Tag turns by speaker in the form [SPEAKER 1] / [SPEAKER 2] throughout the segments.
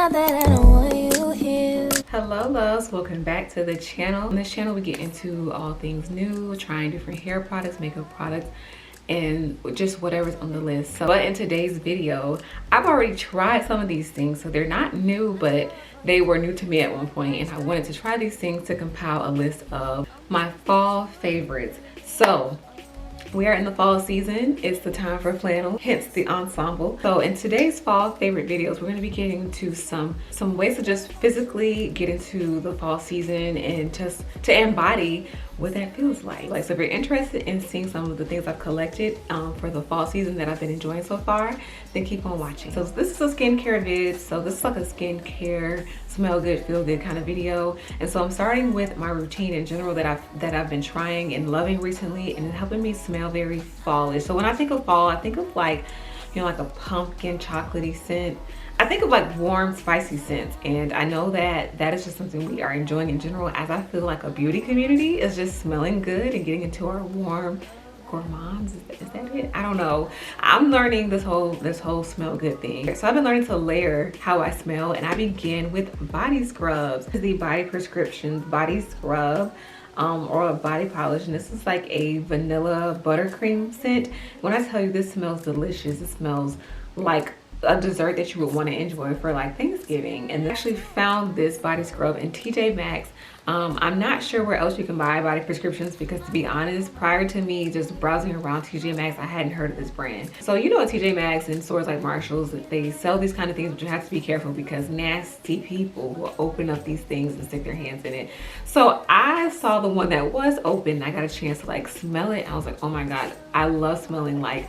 [SPEAKER 1] not that I don't want you here.
[SPEAKER 2] Hello loves, welcome back to the channel. On this channel we get into all things new, trying different hair products, makeup products, and just whatever's on the list. But in today's video, I've already tried some of these things, so they're not new, but they were new to me at one point, and I wanted to try these things to compile a list of my fall favorites. So we are in the fall season. It's the time for flannel, hence the ensemble. So in today's fall favorite videos, we're going to be getting into some ways to just physically get into the fall season and just to embody what that feels like. So if you're interested in seeing some of the things I've collected for the fall season that I've been enjoying so far, then keep on watching. So this is a skincare vid. So this is like a skincare, smell good, feel good kind of video. And so I'm starting with my routine in general that I've been trying and loving recently, and it's helping me smell very fallish. So when I think of fall, I think of like, you know, like a pumpkin chocolatey scent. I think of like warm, spicy scents, and I know that that is just something we are enjoying in general, as I feel like a beauty community is just smelling good and getting into our warm gourmands. Is that it? I don't know. I'm learning this whole smell good thing. So I've been learning to layer how I smell, and I begin with body scrubs. This is the Body Prescriptions body scrub. Or a body polish, and this is like a vanilla buttercream scent. When I tell you this smells delicious, it smells like a dessert that you would want to enjoy for like Thanksgiving. And I actually found this body scrub in TJ Maxx. I'm not sure where else you can buy body prescriptions, because to be honest, prior to me just browsing around TJ Maxx, I hadn't heard of this brand. So you know, at TJ Maxx and stores like Marshall's, they sell these kind of things, but you have to be careful because nasty people will open up these things and stick their hands in it. So I saw the one that was open, and I got a chance to like smell it. I was like, oh my God, I love smelling like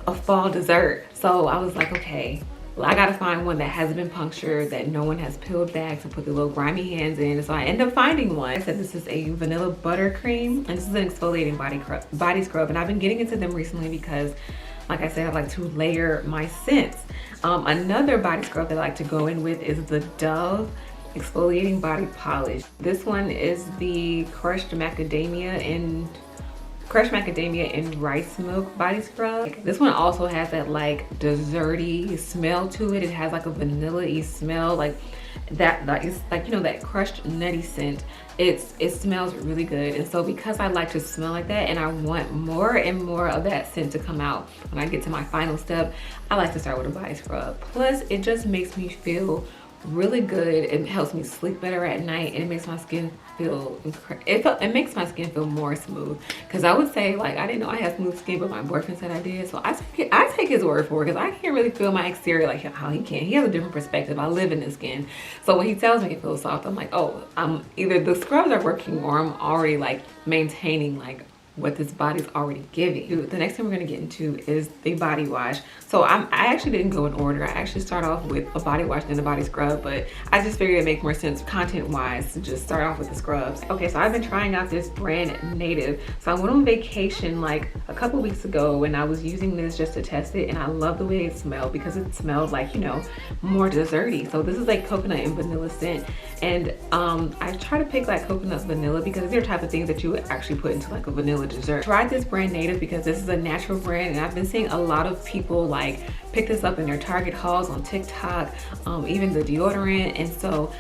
[SPEAKER 2] a fall dessert. So I was like, okay, well, I gotta find one that hasn't been punctured, that no one has peeled back to put the little grimy hands in. So I ended up finding one. I said this is a vanilla buttercream, and this is an exfoliating body scrub, and I've been getting into them recently because, like I said, I like to layer my scents. Another body scrub that I like to go in with is the Dove exfoliating body polish. This one is the crushed macadamia and rice milk body scrub. This one also has that like desserty smell to it. It has like a vanilla-y smell, like that, like it's like, you know, that crushed nutty scent. It smells really good. And so because I like to smell like that, and I want more and more of that scent to come out when I get to my final step, I like to start with a body scrub. Plus it just makes me feel really good. It helps me sleep better at night, and it makes my skin feel it makes my skin feel more smooth. Because I would say, like, I didn't know I had smooth skin, but my boyfriend said I did, so I take his word for it, because I can't really feel my exterior like how he can. He has a different perspective. I live in his skin, so when he tells me it feels soft, I'm like, oh, I'm either the scrubs are working, or I'm already like maintaining like what this body's already giving. The next thing we're gonna get into is the body wash. So I actually didn't go in order. I actually start off with a body wash and a body scrub, but I just figured it'd make more sense content wise to just start off with the scrubs. Okay, so I've been trying out this brand Native. So I went on vacation like a couple weeks ago, and I was using this just to test it, and I love the way it smelled, because it smelled like, you know, more desserty. So this is like coconut and vanilla scent, and I try to pick like coconut vanilla because these are the type of things that you would actually put into like a vanilla dessert. Tried this brand Native because this is a natural brand, and I've been seeing a lot of people like pick this up in their Target hauls on TikTok, even the deodorant. And so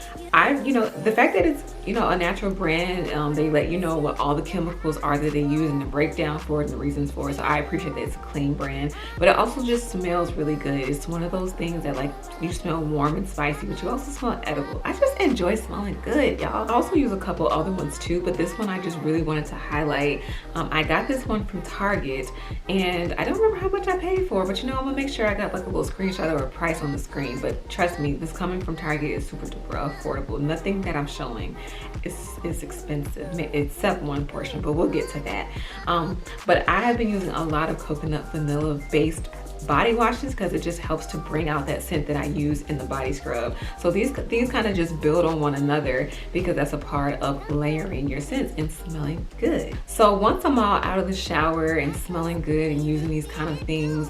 [SPEAKER 2] you know, the fact that it's, you know, a natural brand, they let you know what all the chemicals are that they use and the breakdown for it and the reasons for it. So I appreciate that it's a clean brand, but it also just smells really good. It's one of those things that like you smell warm and spicy, but you also smell edible. I just enjoy smelling good, y'all. I also use a couple other ones too, but this one I just really wanted to highlight. I got this one from Target, and I don't remember how much I paid for, but you know, I'm gonna make sure I got like a little screenshot or a price on the screen. But trust me, this coming from Target is super duper affordable. Nothing that I'm showing is expensive, except one portion, but we'll get to that. But I have been using a lot of coconut vanilla based body washes because it just helps to bring out that scent that I use in the body scrub. So these kind of just build on one another, because that's a part of layering your scents and smelling good. So once I'm all out of the shower and smelling good and using these kind of things,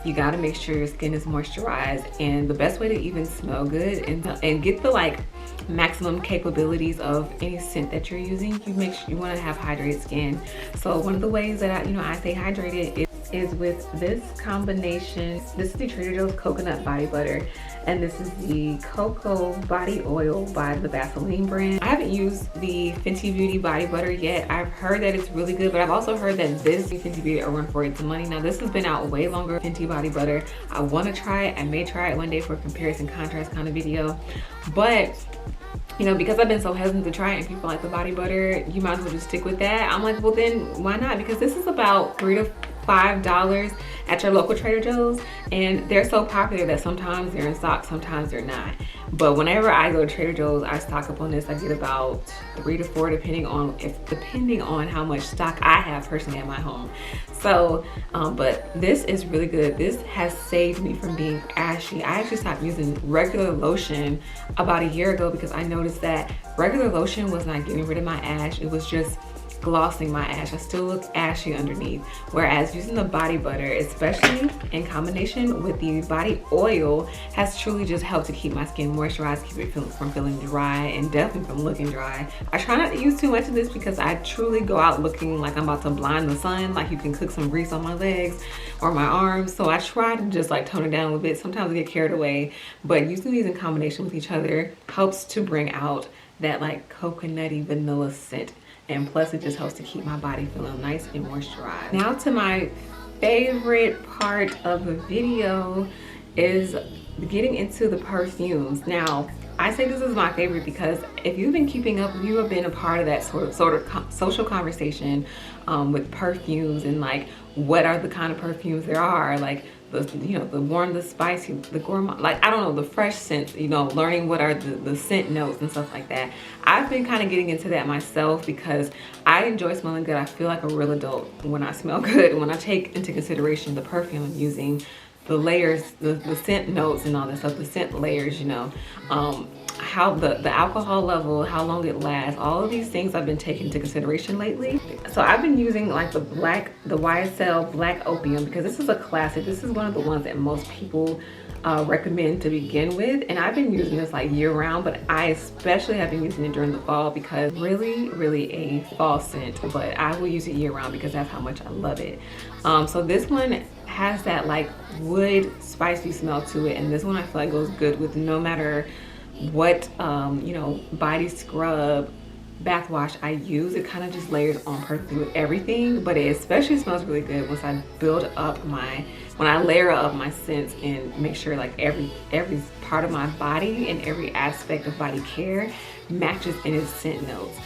[SPEAKER 2] you got to make sure your skin is moisturized. And the best way to even smell good and get the like maximum capabilities of any scent that you're using, you want to have hydrated skin. So one of the ways that I stay hydrated is is with this combination. This is the Trader Joe's coconut body butter, and this is the cocoa body oil by the Vaseline brand. I haven't used the Fenty Beauty body butter yet. I've heard that it's really good, but I've also heard that this Fenty Beauty are run for its money. Now this has been out way longer. Fenty body butter, I want to try it. I may try it one day for a comparison contrast kind of video, but you know, because I've been so hesitant to try it and people like the body butter, you might as well just stick with that. I'm like, well then why not? Because this is about $3 to $5 at your local Trader Joe's, and they're so popular that sometimes they're in stock, sometimes they're not. But whenever I go to Trader Joe's, I stock up on this. I get about 3 to 4 depending on how much stock I have personally at my home. So but this is really good. This has saved me from being ashy. I actually stopped using regular lotion about a year ago because I noticed that regular lotion was not getting rid of my ash. It was just glossing my ash. I still look ashy underneath, whereas using the body butter, especially in combination with the body oil, has truly just helped to keep my skin moisturized, keep it from feeling dry, and definitely from looking dry. I try not to use too much of this because I truly go out looking like I'm about to blind the sun, like you can cook some grease on my legs or my arms. So I try to just like tone it down a little bit. Sometimes I get carried away, but using these in combination with each other helps to bring out that like coconutty vanilla scent. And plus it just helps to keep my body feeling nice and moisturized. Now to my favorite part of the video is getting into the perfumes. Now, I say this is my favorite because if you've been keeping up, you have been a part of that sort of social conversation with perfumes and like what are the kind of perfumes there are, like the, you know, the warm, the spicy, the gourmand, like I don't know, the fresh scents, you know, learning what are the scent notes and stuff like that. I've been kind of getting into that myself because I enjoy smelling good. I feel like a real adult when I smell good, when I take into consideration the perfume I'm using, the layers, the scent notes and all that stuff, the scent layers, you know, how the alcohol level, how long it lasts, all of these things I've been taking into consideration lately. So I've been using like the YSL Black Opium because this is a classic. This is one of the ones that most people recommend to begin with, and I've been using this like year round, but I especially have been using it during the fall because really a fall scent, but I will use it year round because that's how much I love it. So this one has that like wood spicy smell to it, and this one I feel like goes good with no matter what you know, body scrub, bath wash I use. It kind of just layers on perfectly with everything, but it especially smells really good once I build up when I layer up my scents and make sure like every part of my body and every aspect of body care matches in its scent notes.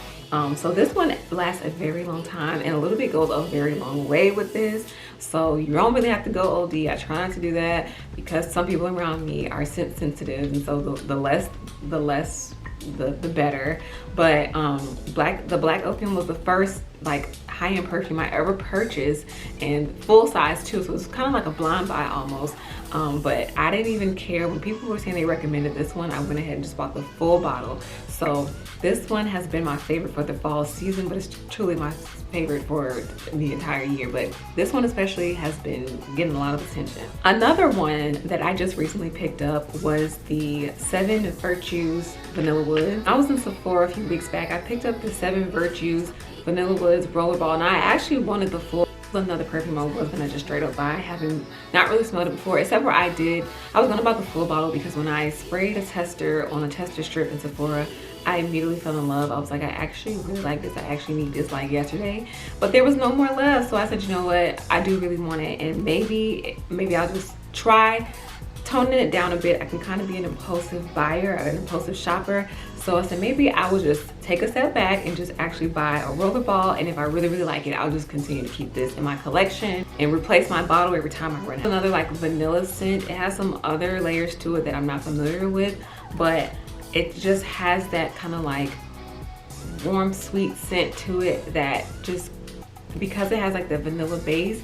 [SPEAKER 2] So this one lasts a very long time, and a little bit goes a very long way with this. So you don't really have to go OD. I try not to do that because some people around me are scent sensitive, and so the less the better. But the Black Opium was the first like high-end perfume I ever purchased, and full size too, so it's kind of like a blind buy almost. But I didn't even care when people were saying they recommended this one. I went ahead and just bought the full bottle. So this one has been my favorite for the fall season, but it's truly my favorite for the entire year. But this one especially has been getting a lot of attention. Another one that I just recently picked up was the 7 Virtues Vanilla Wood. I was in Sephora a few weeks back. I picked up the 7 Virtues Vanilla Woods Rollerball, and I actually wanted the full. Another perfume I was gonna just straight up buy, having not really smelled it before, except for I was gonna buy the full bottle because when I sprayed a tester on a tester strip in Sephora, I immediately fell in love. I was like, I actually really like this. I actually need this like yesterday, but there was no more left. So I said, you know what, I do really want it, and maybe I'll just try toning it down a bit. I can kind of be an impulsive buyer, an impulsive shopper. So I said maybe I will just take a step back and just actually buy a rollerball, and if I really like it, I'll just continue to keep this in my collection and replace my bottle every time I run out. Another like vanilla scent. It has some other layers to it that I'm not familiar with, but it just has that kind of like warm sweet scent to it that just, because it has like the vanilla base,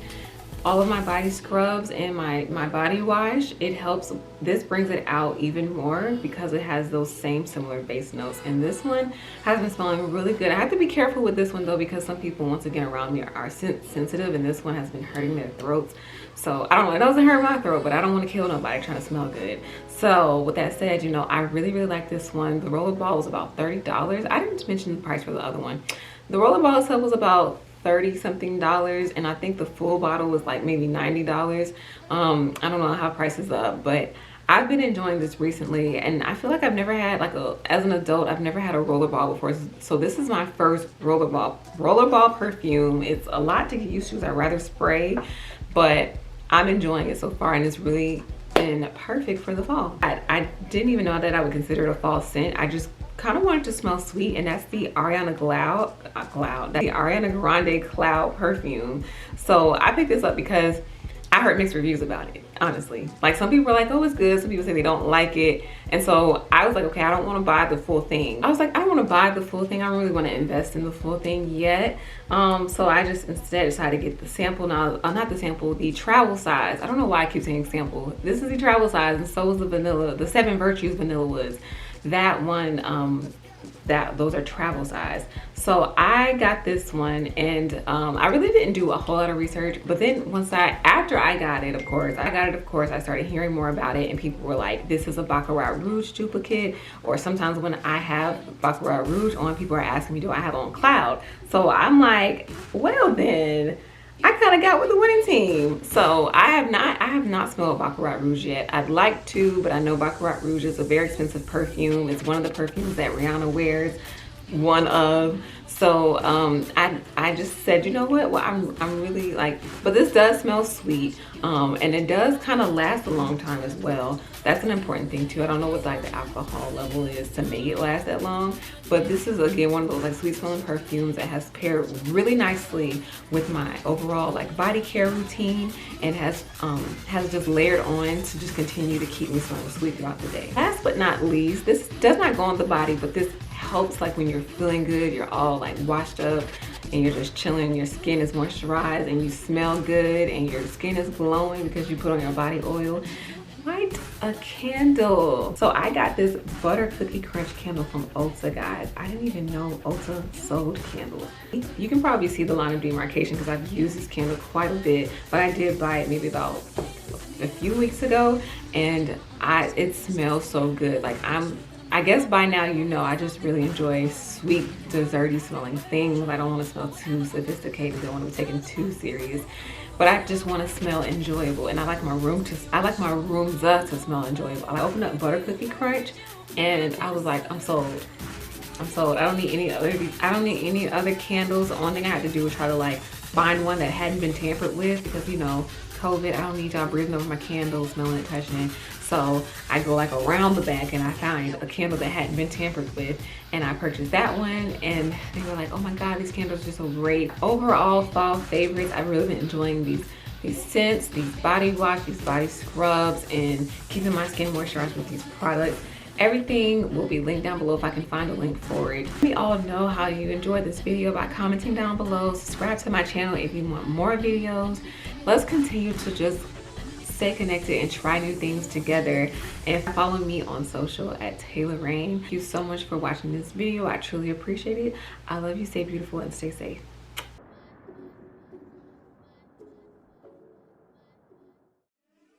[SPEAKER 2] all of my body scrubs and my body wash, it helps. This brings it out even more because it has those same similar base notes. And this one has been smelling really good. I have to be careful with this one though, because some people once again around me are scent sensitive, and this one has been hurting their throats. So I don't know, it doesn't hurt my throat, but I don't want to kill nobody trying to smell good. So with that said, you know, I really like this one. The rollerball was about $30. I didn't mention the price for the other one. The rollerball itself was about 30 something dollars, and I think the full bottle was like maybe $90. I don't know how prices up, but I've been enjoying this recently, and I feel like I've never had like as an adult, I've never had a rollerball before. So this is my first rollerball perfume. It's a lot to get used to. I rather spray, but I'm enjoying it so far, and it's really been perfect for the fall. I didn't even know that I would consider it a fall scent. I just kind of wanted to smell sweet, and that's the Ariana that's the Ariana Grande Cloud perfume. So I picked this up because I heard mixed reviews about it, honestly. Like, some people are like, oh, it's good. Some people say they don't like it. And so I was like, okay, I don't want to buy the full thing. I was like, I don't want to buy the full thing. I don't really want to invest in the full thing yet. So I just instead decided to get the sample. Now, not the sample, the travel size. I don't know why I keep saying sample. This is the travel size, and so is the vanilla. The 7 Virtues vanilla was. That one, those are travel size. So I got this one, and I really didn't do a whole lot of research, but then after I got it, of course, I started hearing more about it, and people were like, this is a Baccarat Rouge duplicate. Or sometimes when I have Baccarat Rouge on, people are asking me, do I have on Cloud? So I'm like, well then, I kind of got with the winning team. So I have not smelled Baccarat Rouge yet. I'd like to, but I know Baccarat Rouge is a very expensive perfume. It's one of the perfumes that Ariana wears, one of. So I just said, you know what? Well, I'm really like, but this does smell sweet, and it does kind of last a long time as well. That's an important thing too. I don't know what like the alcohol level is to make it last that long, but this is again one of those like sweet smelling perfumes that has paired really nicely with my overall like body care routine, and has just layered on to just continue to keep me smelling sweet throughout the day. Last but not least, this does not go on the body, but this helps like when you're feeling good, you're all like washed up and you're just chilling, your skin is moisturized and you smell good and your skin is glowing because you put on your body oil. Light a candle. So I got this butter cookie crunch candle from Ulta, guys. I didn't even know Ulta sold candles. You can probably see the line of demarcation because I've used this candle quite a bit, but I did buy it maybe about a few weeks ago, and it smells so good. Like, I guess by now you know I just really enjoy sweet, desserty smelling things. I don't want to smell too sophisticated. I don't want to be taken too serious. But I just want to smell enjoyable, and I like my rooms to smell enjoyable. I opened up Butter Cookie Crunch, and I was like, I'm sold. I'm sold. I don't need any other candles. The only thing I had to do was try to like find one that hadn't been tampered with, because you know, COVID, I don't need y'all breathing over my candles, smelling it, touching it. So I go like around the back and I found a candle that hadn't been tampered with, and I purchased that one, and they were like, oh my God, these candles are so great. Overall fall favorites. I've really been enjoying these scents, these body wash, these body scrubs, and keeping my skin moisturized with these products. Everything will be linked down below if I can find a link for it. Let me all know how you enjoyed this video by commenting down below. Subscribe to my channel if you want more videos. Let's continue to just stay connected and try new things together, and follow me on social at Taylor Rain. Thank you so much for watching this video. I truly appreciate it. I love you. Stay beautiful and stay safe.